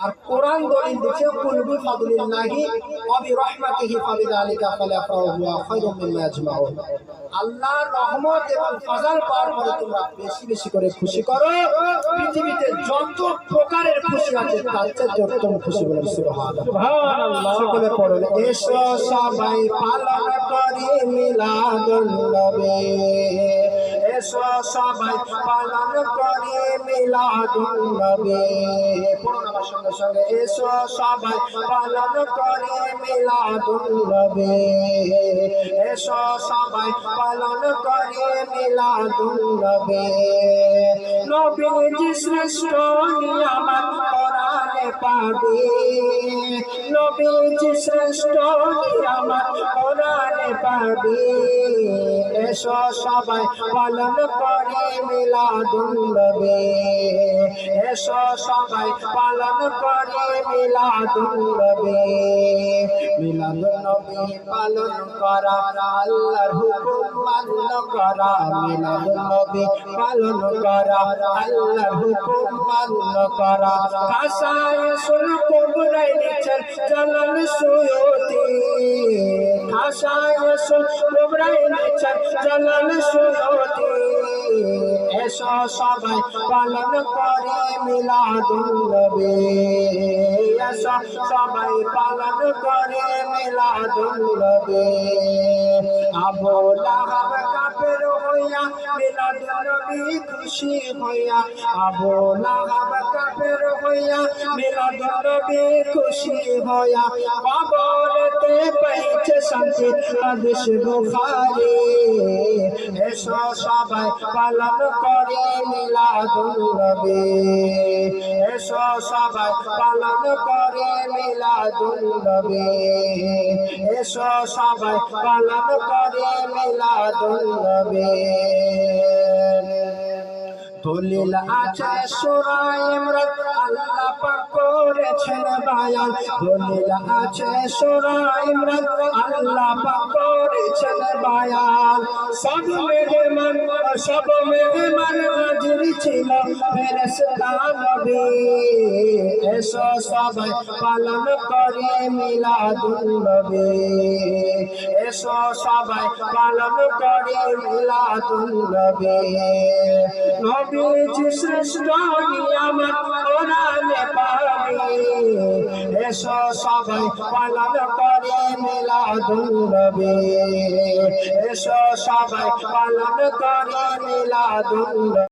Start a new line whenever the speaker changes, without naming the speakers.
আর কোরআন দলিল দিচ্ছে কুল বিফাদলিল্লাহি ওয়া বিরহমাতিহি ফাবিযালিকা ফালাফরাহু হুয়া খায়রুম মিম্মা ইয়াজমাউন। আল্লাহর রহমত এবং ফজল পাওয়ার পরে তোমরা বেশি বেশি করে খুশি করো। পৃথিবীতে যত প্রকারের খুশি আছে তার চেয়ে উত্তম খুশি বলেন সুবহানাল্লাহ। সকলে পড়ুন, এসো সবাই পালন করি মিলাদুন নবী, এসো সবাই পালন করি মিলাদুন নবী। পড়ুন আমার সঙ্গে সঙ্গে, এসো সবাই পালন করি মিলাদুন নবী, এসো সবাই পালন করি মিলাদুন নবী। নবীজি শ্রেষ্ঠ নিয়ামত কোরআনে পাবি, নবীজি শ্রেষ্ঠ নিয়ামত কোরআনে পাবি। এসো সবাই পালন করি মিলাদুন নবী, এসো সবাই পালন করি মিলাদুন নবী। মিলাদুন নবী পালন করা আল্লাহর হুকুম মান্য করা, মিলাদুন নবী পালন করা আল্লাহর হুকুম মান্য করা। খাসায়েসুল কুবরায় লিখছেন জালাল সুয়ুতি, খাসায়েসুল কুবরায় লিখছেন জালাল সুয়ুতি। এসো সবাই পালন করে মিলাদুন নবী, এসো সবাই পালন করে মিলাদুন নবী। আবু লাহাব কাফের হইয়া মিলাদুন নবী খুশি হইয়া, আবু লাহাব কাফের হইয়া মিলাদুন নবী খুশি হইয়া। কবরেতে পাইছে শান্তি হাদিস বুখারী। এসো সবাই পালন করে মিলাদুন নবী, এসো সবাই পালন করে মিলাদুন নবী, এসো সবাই পালন করে মিলাদুন নবী। দলিল আছে সূরা ইমরান আল্লাহ পাক করেছেন বায়ান, দলিল আছে সূরা ইমরান আল্লাহ পাক করেছেন বায়ান। সব মেহমান হাজির ছিল ফেরেশতা নবী। এসো সবাই পালন করে মিলাদুন নবী, এসো সবাই পালন করে মিলাদুন নবী। নবীজি শ্রেষ্ঠ নিয়ামত কোরআনে পাবি। এসো সবাই পালন করে মিলাদুন নবী, এসো সবাই পালন করে মিলাদুন নবী।